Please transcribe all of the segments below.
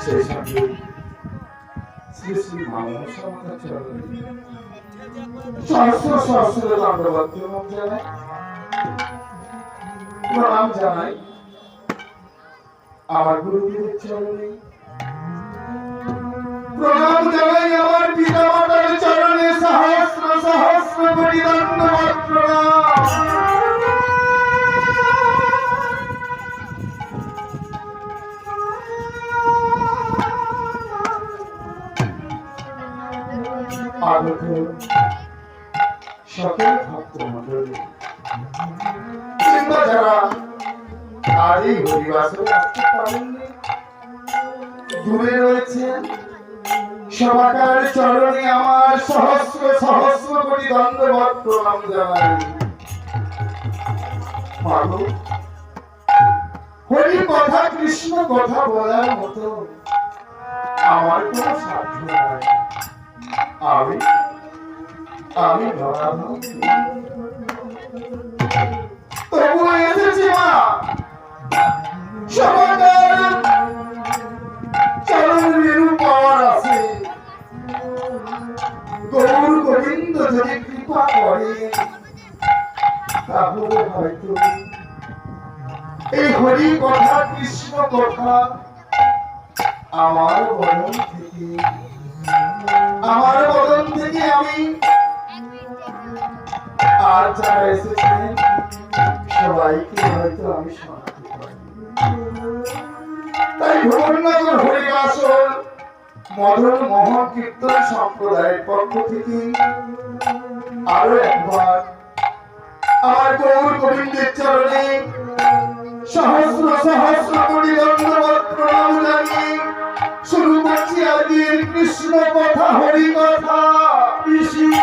সেই সঙ্গে শ্রী শ্রী মানবসমাতার চরণে সহস্র সহস্র দণ্ডবত প্রণাম জানাই, প্রণাম জানাই আমার গুরুদেবের চরণে, প্রণাম জানাই আমার পিতা মাতার চরণে, সহস্র সহস্র কোটি দণ্ডবত প্রণাম। আগত সকল ভক্ত মণ্ডলী কিংবা যারা আজ এই হরিবাসরে আসতে পারেননি, দূরে রয়েছেন, সবাকার চরণে আমার সহস্র সহস্র কোটি দণ্ডবত প্রণাম জানাই। মাগো, হরি কথা কৃষ্ণ কথা বলার মতো আমার কোনো সাধ্য নাই। আমি তবু এসেছি মা, সবাকার চরণ রেণু পাওয়ার আছে। গৌর গোবিন্দ যদি কৃপা করে তাহলে হয়তো এই হরি কথা কৃষ্ণ কথা আমার বদন থেকে আমি আর যারা এসেছেন সবাইকে হয়তো আমি শোনাতে পারি। তাই ভুবননগর হরিবাসর মদন মোহন কীর্তন সম্প্রদায়ের পক্ষ থেকে আরো একবার আমার গৌর গোবিন্দের চরণে সহস্র সহস্র কোটি দণ্ডবত প্রণাম জানিয়ে শুরু করছি আজকের কৃষ্ণ কথা হরি কথা। কৃষ্ণ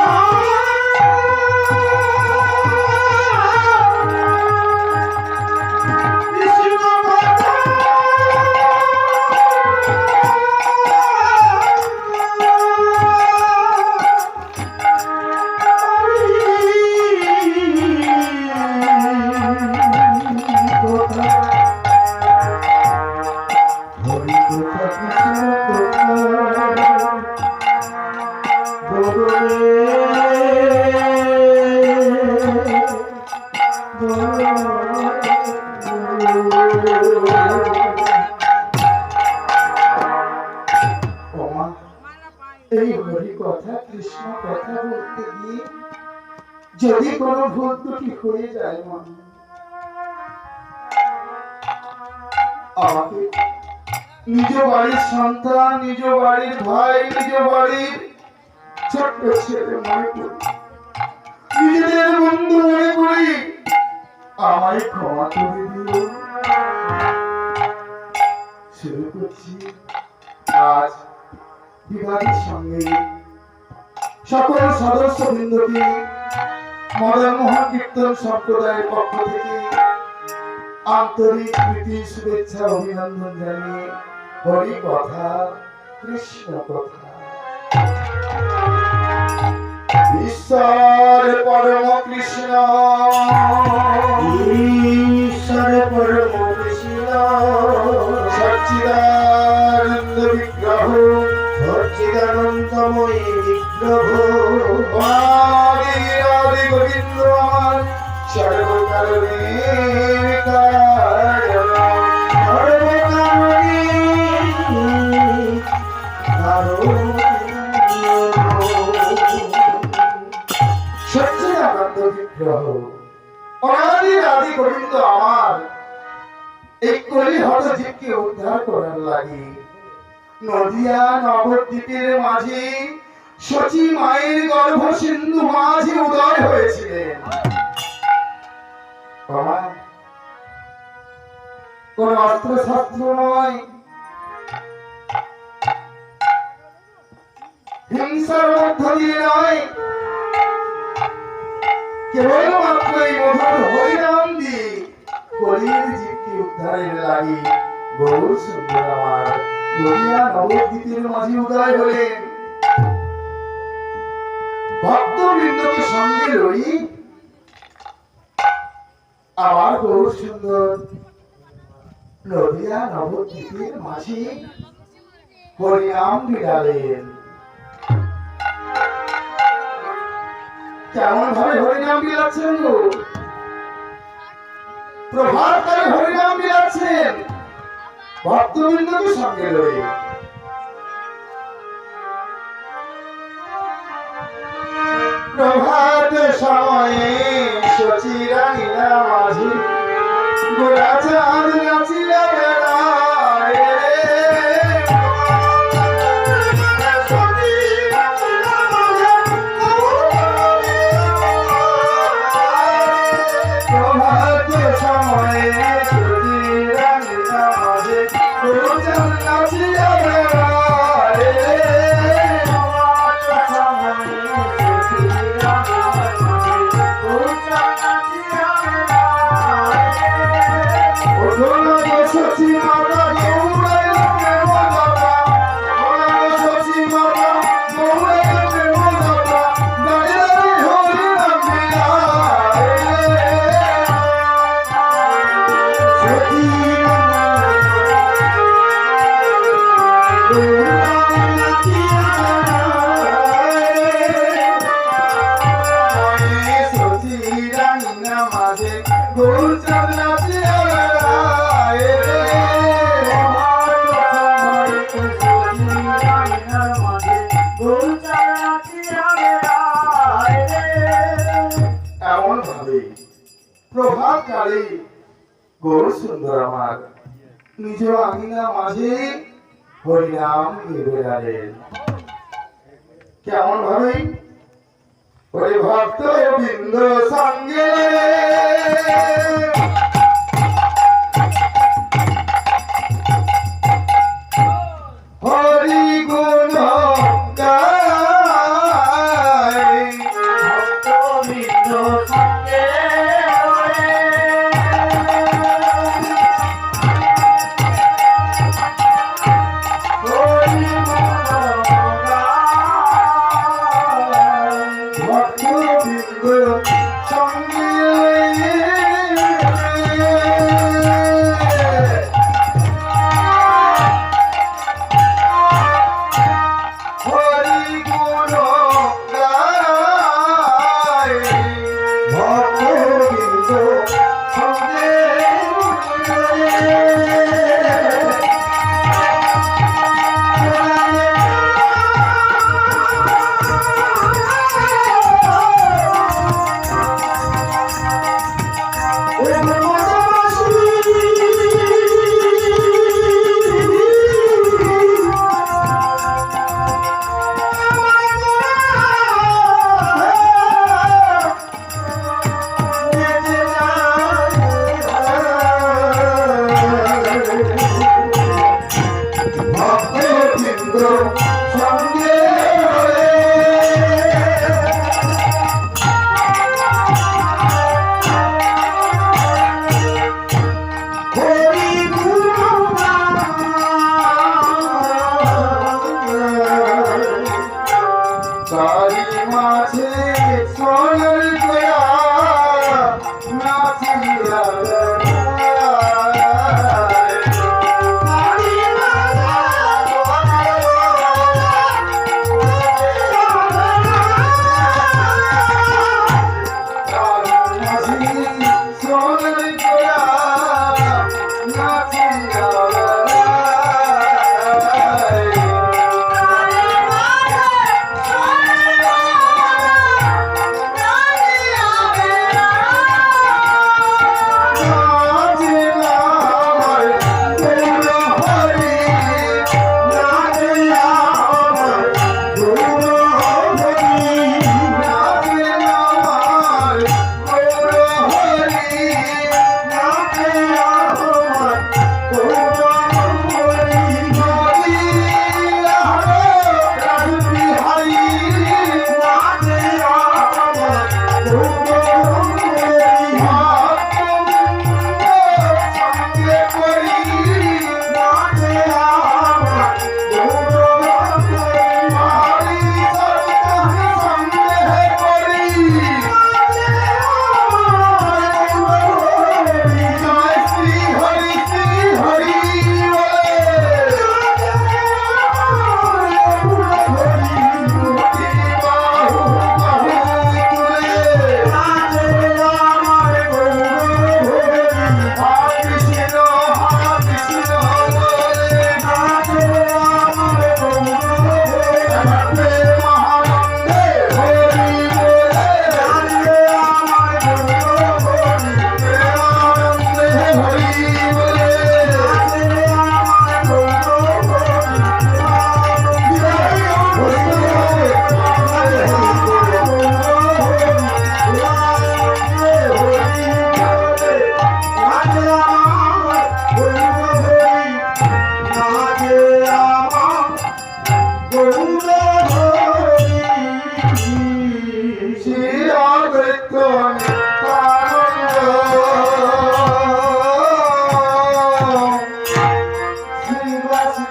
এই হরি কথা কৃষ্ণ কথা বলতে গিয়ে যদি কোনো ভুল ত্রুটি হয়ে যায় মা, আমাকে নিজ বাড়ির সন্তান, নিজ বাড়ির ভাই, নিজ বাড়ির ছোট্ট ছেলে মনে করি, নিজেদের বন্ধু মনে করি, আমায় ক্ষমা করে দিও। শুরু করছি আজ বিবাহের সঙ্গে সকল সদস্য বৃন্দকে মদন মোহন কীর্তন সম্প্রদায়ের পক্ষ থেকে আন্তরিক প্রীতি শুভেচ্ছা অভিনন্দন জানিয়ে হরি কথা কৃষ্ণ কথা। ঈশ্বর পরম কৃষ্ণ, ঈশ্বর পরম কৃষ্ণ, সচ্চিদানন্দ বিগ্রহ, সচ্চিদানন্দময়ী বিগ্রহ, আদি আদি গোবিন্দ আমার সর্বকারণের কারণ, সচ্চিদানন্দ বিগ্রহ আদি আদি গোবিন্দ আমার এই কলিহত জীবকে উদ্ধার করার লাগি নদিয়া নবদ্বীপের মাঝে শচী মায়ের গর্ভ সিন্ধু মাঝে উদয় হয়েছিলেন। কোন অস্ত্র শস্ত্র নয়, হিংসার মধ্য দিয়ে নয়, কেবলমাত্র এই মধুর হরিনাম দিয়ে কলির জীবকে উদ্ধারের লাগি গৌর সুন্দর আমার নদিয়া নবদ্বীপের মাঝে উদয় হলেন। ভক্তবৃন্দকে সঙ্গে লই আমার গৌর সুন্দর নদিয়া নবদ্বীপের মাঝে হরিনাম বিলালেন। কেমন ভাবে হরিনাম বিলাচ্ছেন গো? প্রভাত কালে হরিনাম বিলাচ্ছেন ভক্তবৃন্দকে সঙ্গে লয়ে। প্রভাত সময়ে সচিরানীরা মাঝি গোরা চাঁদ নাচিয়া বেড়ায় রে। প্রভাত সময়ে সচিরানীরা মাঝি গোরা চাঁদ নাচিয়া বেড়ায় রে। সচি মাতা গৌরাইয়া প্রেম দাতা, সচি মাতা গৌরাইয়া প্রেম দাতা, দাঁড়িয়ে দাঁড়িয়ে হরিনাম বিলায় সচি মাতা গৌরাইয়া নাচিয়া বেড়ায়। সচি রানীরা মাঝে গৌরচাঁদ নাচিয়া বেড়ায় রে। এমন ভাবে প্রভাত কালে গৌর সুন্দর আমার নিজ আঙিনা মাঝে হরিনাম গেয়ে বেড়ালেন। কেমন ভাবে? ওরে ভক্ত বৃন্দ সঙ্গে হরি গুণ গায়, ভক্ত বৃন্দ সঙ্গে ভক্ত বৃন্দ সঙ্গে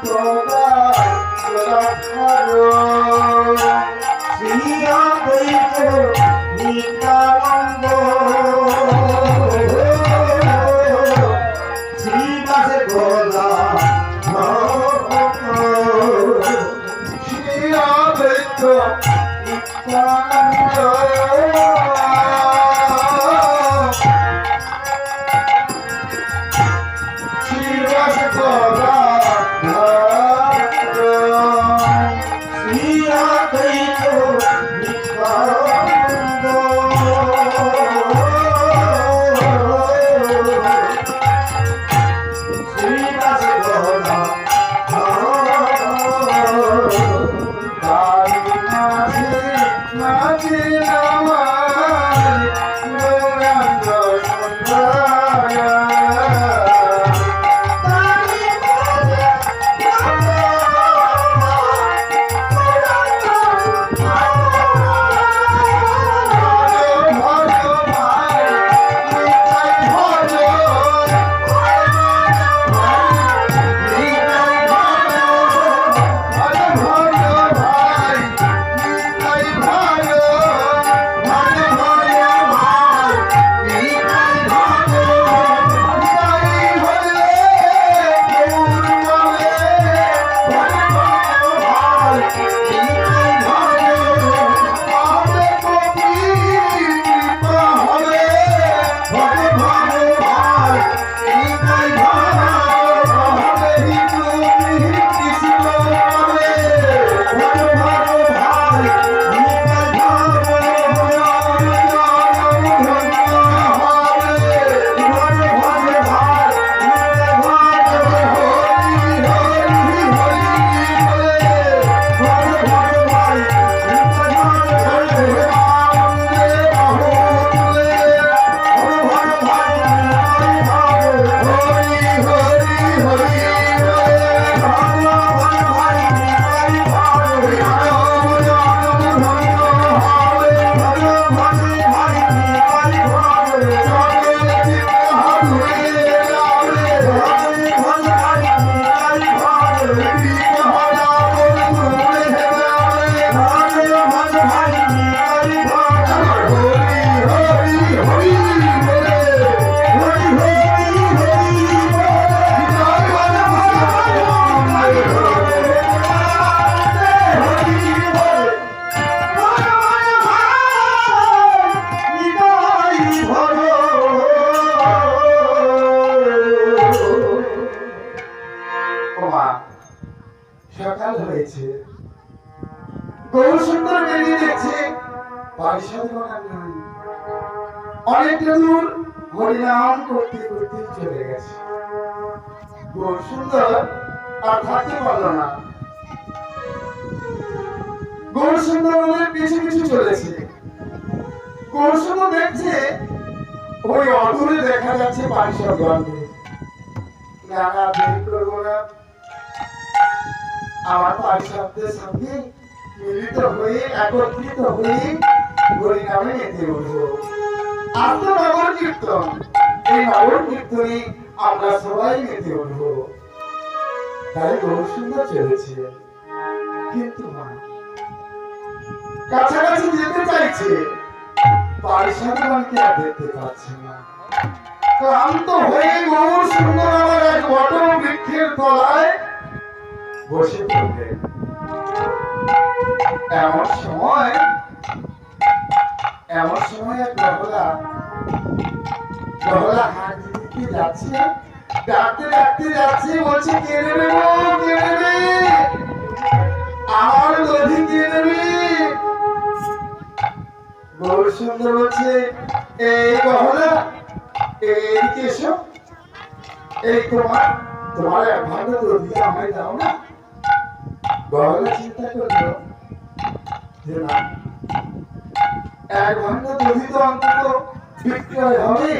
সদা সদা ভালো শ্রী অদ্বৈত নিত্যানন্দ শ্রীবাস গোলা শ্রী অদ্বৈত নিত্যানন্দ শ্রীবাস গোলা সকাল হয়েছে গৌর সুন্দর বেরিয়ে দেখছে অনেকটা দূর হরিনাম করতে করতে চলে গেছে গৌর সুন্দর আর থাকতে পারলো না গৌর সুন্দর ওদের পিছু পিছু চলেছে গৌর সুন্দর দেখছে ওই অদূরে দেখা যাচ্ছে পারিষদ গন্ধে না না দেরি করবো না আমার পারিষদদের সঙ্গে মিলিত হয়ে একত্রিত হয়ে হরিনামে মেতে উঠবো আজ তো নগর কীর্তন এই নগর কীর্তনে আমরা সবাই মেতে উঠবো তাই গৌর সুন্দর চলেছে কিন্তু মা কাছাকাছি যেতে চাইছে পারিষদগণকে আর দেখতে পাচ্ছে না ক্লান্ত হয়ে গৌর সুন্দর আমার এক বট বৃক্ষের তলায় বসে পড়লেন এমন সময় এক গহলা হাত দিতে যাচ্ছে ডাকতে ডাকতে যাচ্ছে বলছে কে নেবে গো কে নেবে আমার দধি কে নেবে গৌর সুন্দর বলছে এই গহলা এইদিকে এসো এই তোমার এক ভালো দধি আমায় দাও না গহলা চিন্তা করলো যে না এক ঘন্টা দধি তো অন্তত বিক্রয় হবে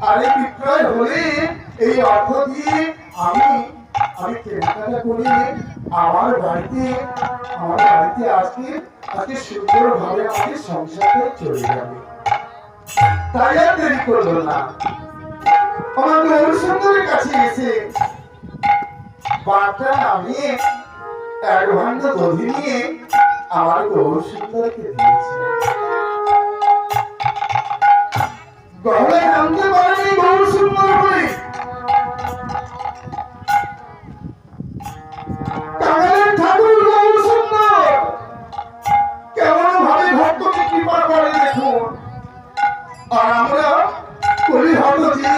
আর এই বিক্রয় হলে এই অর্থ দিয়ে আমি কেনাকাটা করে আমার বাড়িতে আজকে সুন্দরভাবে আমাদের সংসারে চলে যাবে তাই আর দেরি করলো না আমার গৌর সুন্দরের কাছে এসে বাটা নামিয়ে এক ঘন্টা দধি নিয়ে আমার গৌর সুন্দরকে দিয়েছে। গহলায় জানতে পারেনি গৌর সুন্দর বলে কাঙালের ঠাকুর গৌর সুন্দর কেমন ভাবে ভক্তকে কৃপা করে দেখুন। আর আমরা কলি হতো যে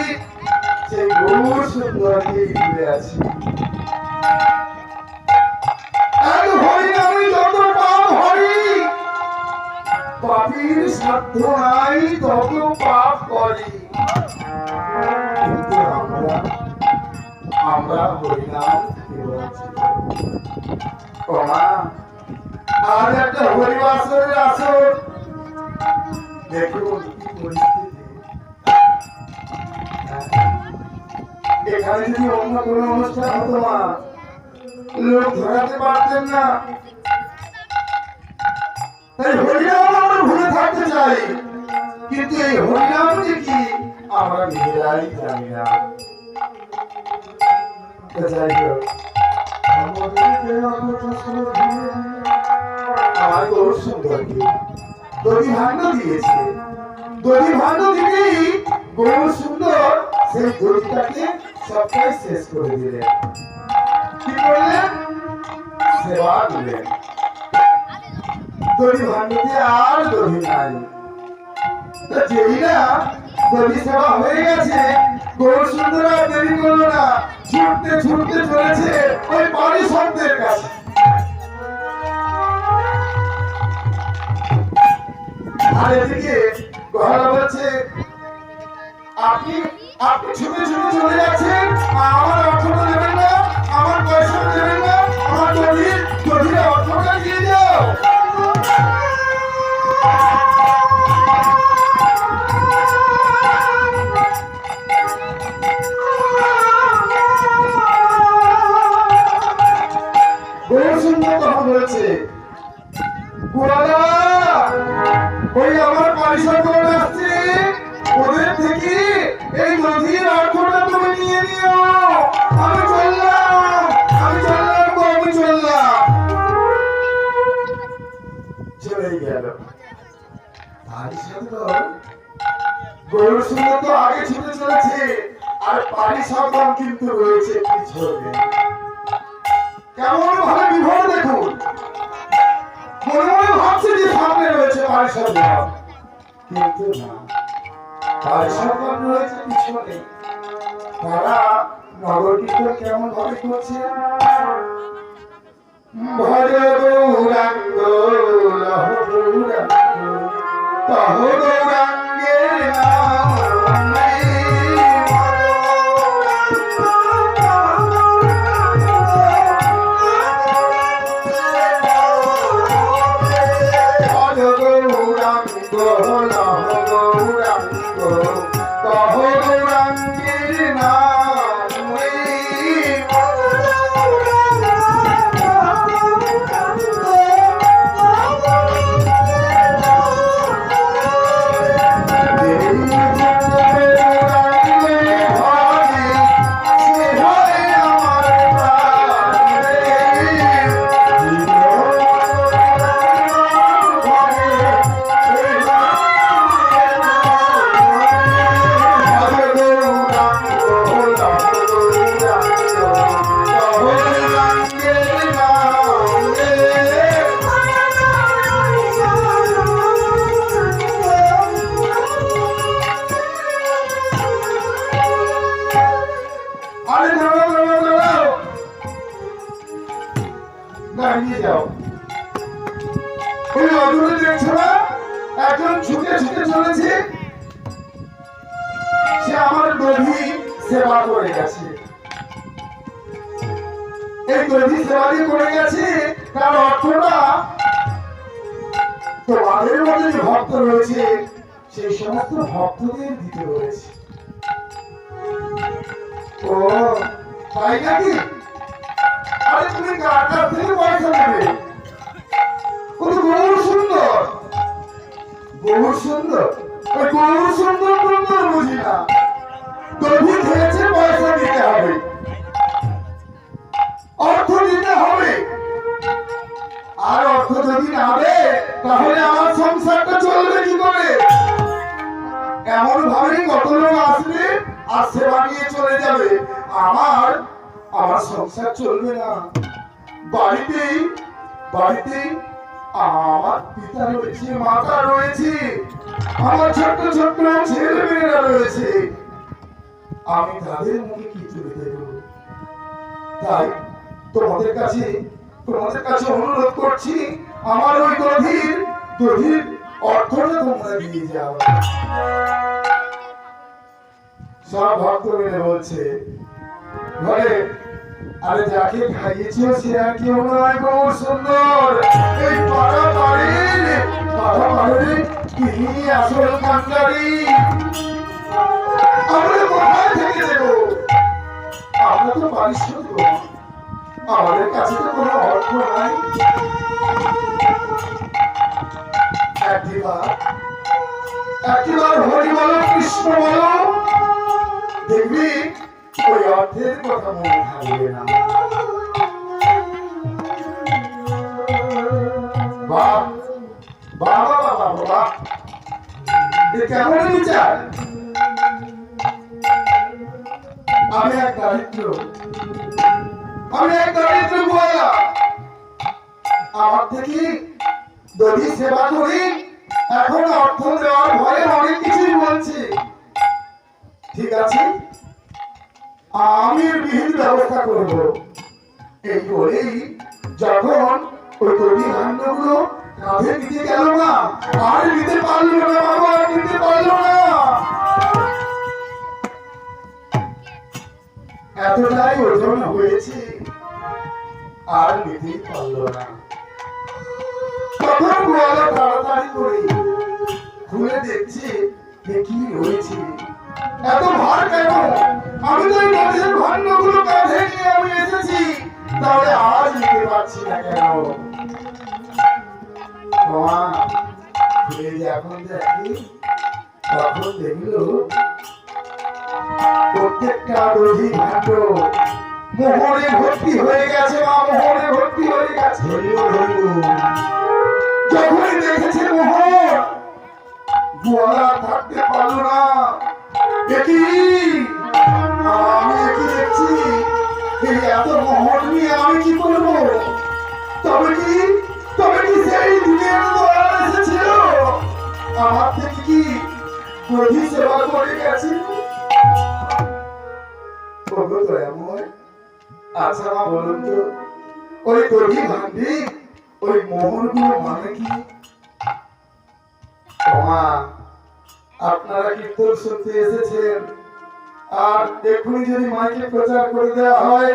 সেই গৌর সুন্দরকে ঘিরে আছি। এক হরিনামে যত পাপ হরি, পাপীর সাধ্য নাই তত পাপ করি। কিন্তু আমরা হরিনাম থেকে বঞ্চিত। ওমা, আজ একটা হরিবাসরের আসর, দেখুন কি পরিস্থিতি। এখানে যদি অন্য কোনো অনুষ্ঠান হতো মা, লোক ধরাতে পারতেন না। তাই হরিনাম আমরা ভুলে থাকতে চাই, কিন্তু এই হরিনাম যে কি আমরা নিজেরাই জানি না। যাই হোক, আমার গৌর সুন্দরকে দধি ভাণ্ড দিয়েছে। দধি ভাণ্ড দিতেই গৌর সুন্দর সেই দধিটাকে সবটাই শেষ করে দিলেন। কি করলেন? সেবা দিলেন। দধি ভাণ্ডতে আর দধি নাই। যেই না দধি সেবা হয়ে গেছে, গৌর সুন্দর আর দেরি করলো না, ছুটতে ছুটতে চলেছে ওই বাড়ি সন্তের কাছে। আর এদিকে গহলা বলছে, আপনি আপনি ছুটে ছুটে চলে যাচ্ছেন, আমার অর্থটা দেবেন না, আমার পয়সা দেবেন না, আমার দধির অর্থটা দিয়ে যাও। গৌর সুন্দর তখন বলছে, গোয়ালা ওই আমার পয়সা করে আসছে, ওদের থেকে এই নদীর অর্থটা তুমি নিয়ে নিও। আমি চললাম, আমি চললাম, আমি চললাম। চলে গেল। গৌর সুন্দর তো আগে ছুটে চলেছে, আর পারিষদগণ কিন্তু রয়েছে পিছনে। কেমন ভাবে বিভোর দেখুন। মনে মনে ভাবছে যে সামনে রয়েছে পারিষদগণ, কিন্তু না, পারিষদগণ রয়েছে পিছনে। তারা নগর কীর্তন কেমন ভাবে করছে, ভজ গৌরাঙ্গ লহ গৌরাঙ্গ তহ গৌরাঙ্গের নামে। ভজ গৌরাঙ্গ লহ গৌরাঙ্গ তহ গৌরাঙ্গের নামে। দাঁড়িয়ে যাও। ওই অদূরে দেখছো না একজন ছুটে ছুটে চলেছে, সে আমার দধি সেবা করে গেছে। এই দধি সেবা দিয়ে করে গেছে, তার অর্থটা তোমাদের মধ্যে যে ভক্ত রয়েছে সেই সমস্ত ভক্তদের দিতে রয়েছে। ও তাই নাকি? আরে তুমি কার কাছ থেকে পয়সা নেবে? ও তো গৌর সুন্দর। গৌর সুন্দর? ওই গৌর সুন্দর সুন্দর বুঝি না, দধি খেয়েছে পয়সা দিতে হবে। তাহলে আমার সংসারটা চলবে কি করে? এমন ভাবে কত লোক আসবে আর সেবা নিয়ে চলে যাবে, আমার আমার সংসার চলবে না। বাড়িতেই বাড়িতেই আমার পিতা রয়েছে, মাতা রয়েছে, আমার ছোট্ট ছোট্ট ছেলে মেয়েরা রয়েছে, আমি তাদের মুখে কি তুলে দেব? তাই তোমাদের কাছে অনুরোধ করছি, আমার ওই দধির অর্থটা তোমরা দিয়ে যাও। সব ভক্ত মিলে বলছে, ঘরে আরে যাকে খাইয়েছ সে আর কেউ নয় গো সুন্দর, এই পাড়া বাড়ির তিনি আসল কান্ডারি। আমরা কোথায় থেকে দেব? আমরা তো পারিশ্রমিক, আমাদের কাছে তো কোনো অর্থ নাই। একবার হরি বলো, কৃষ্ণ বলো, দেখবি ওই অর্থের কথা মনে থাকবে না। বাবা কেমন বিচার? আমি এক দারিদ্র গোয়ালা, আমার থেকে দধি সেবা করি, এখন অর্থ দেওয়ার ভয়ে অনেক কিছুই বলছি। ঠিক আছে, আমি বিহিত ব্যবস্থা করব। এই বলেই যখন ওই দধি ধান্যগুলো কাঁধে নিতে গেল না, আর নিতে পারলো না বাবা, নিতে পারলো না, এতটাই ওজন হয়েছে আর নিতেই পারলো না। তখন গোয়ালা তাড়াতাড়ি করে খুলে দেখছে কি রয়েছে, এত ভার কেন? আমি তো এই নদীর ভান্ডগুলো কাঁধে নিয়ে আমি এসেছি, তাহলে আজ নিতে পারছি না কেন? এখন দেখি, তখন দেখলো প্রত্যেকটা দধি ভাণ্ড মোহরে ভর্তি হয়ে গেছে, মা মোহরে ভর্তি হয়ে গেছে। যখনই দেখেছে মোহর, গোয়ালা থাকতে পারলো না। দেখি আমি কি দেখছি, এই এত মোহর নিয়ে আমি কি করবো? তবে কি সেই দিনের দোয়াল এসেছিল আমার থেকে কি দধি সেবা করে গেছে? আচ্ছা মা বলুন তো, ওই দধি ভান্ডি ওই মোহর গুলো মানে কি? আপনারা কীর্তন শুনতে এসেছেন, আর এখনই যদি মাইকে প্রচার করে দেওয়া হয়,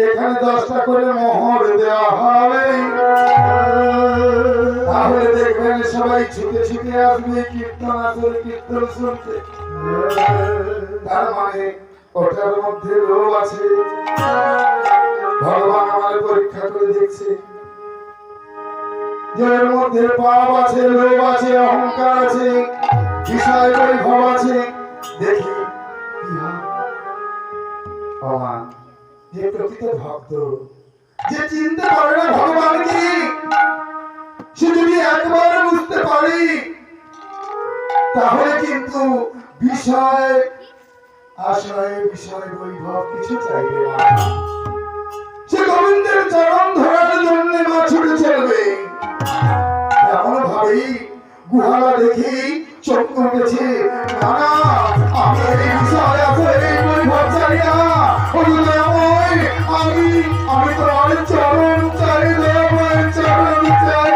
এখানে 10টা করে মোহর দেওয়া হবে, তাহলে দেখবেন সবাই ছুটে ছুটে আসবে কীর্তন আসলে কীর্তন শুনতে। তার মানে ওটার মধ্যে লোভ আছে। ভগবান আমার পরীক্ষা করে দেখছে, যার মধ্যে পাপ আছে, লোভ আছে, অহংকার আছে, বিষয় বৈভব আছে, দেখি কি হয়। যে প্রকৃত ভক্ত, যে চিনতে পারে না ভগবান কি, সে যদি একবার বুঝতে পারি, তাহলে কিন্তু বিষয় আশয় বিষয় বৈভব কিছু চাইবে না। সে গোবিন্দের চরণ ধরার জন্য মা ছুটে চলবে। এমন ভাবেই গুহালা দেখি চোখ উঠেছে, না আমি এই বিষয় আছে, এই বৈভব চাই না, আমি তোমার চরণ চাই, চরণ চাই।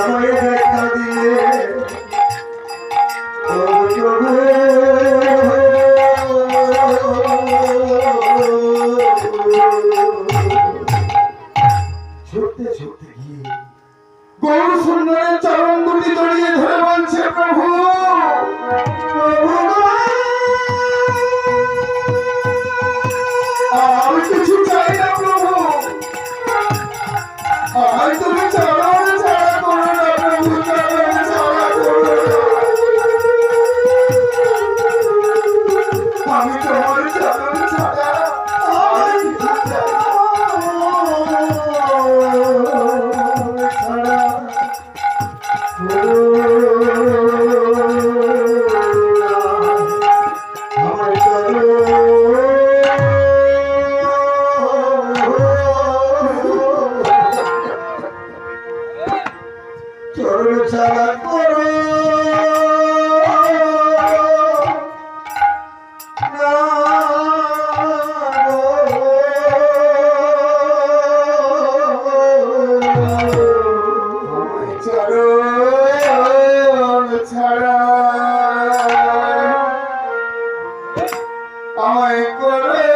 আমায় দেখা দিলে ছুটতে ছুটতে গিয়ে গৌর সুন্দরের চরণ দুটি জড়িয়ে ধরে বলছে, প্রভু আমি কিছু চাই না প্রভু, আমি তুমি চরণ ছাড়া করো না প্রভু, চরণ ছাড়া করো না, আমি তোমার চরণ ছাড়া আর কিছু চাই না। চরণ ছাড়া করো চরণ ছাড়া আমায় করে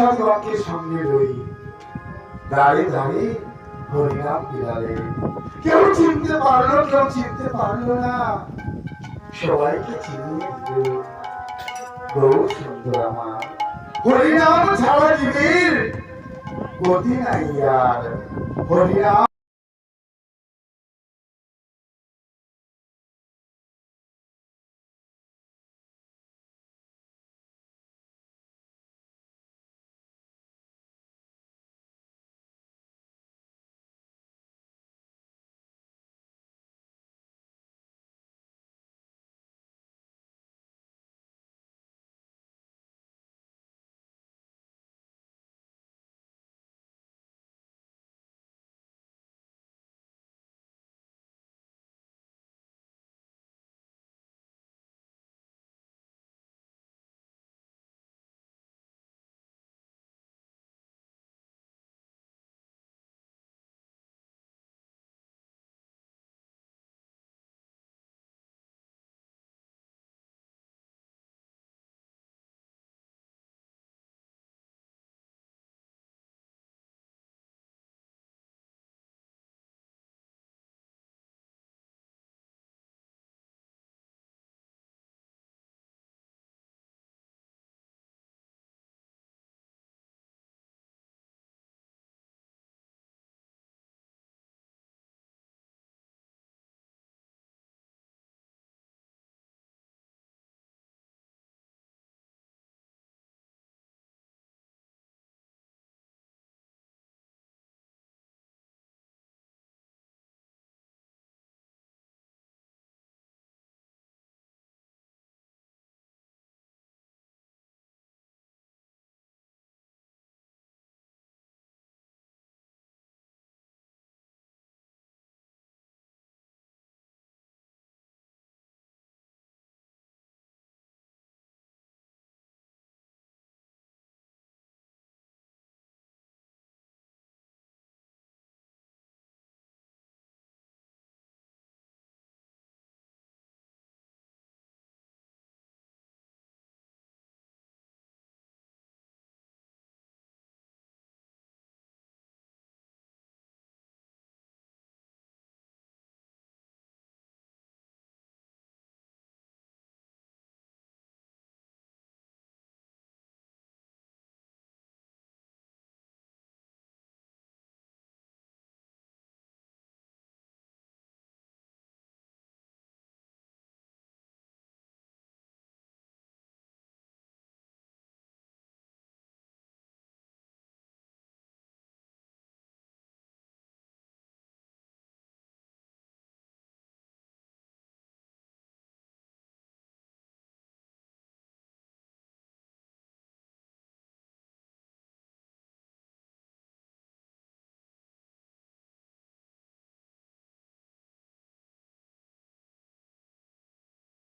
প্রসাদগণকে সঙ্গে লই দাঁড়ে দাঁড়ে হরিনাম বিলালে। কেউ চিনতে পারলো, কেউ চিনতে পারলো না, সবাইকে চিনিয়ে দিল গৌর সুন্দর আমার। হরিনাম ছাড়া জীবের গতি নাই আর, হরিনাম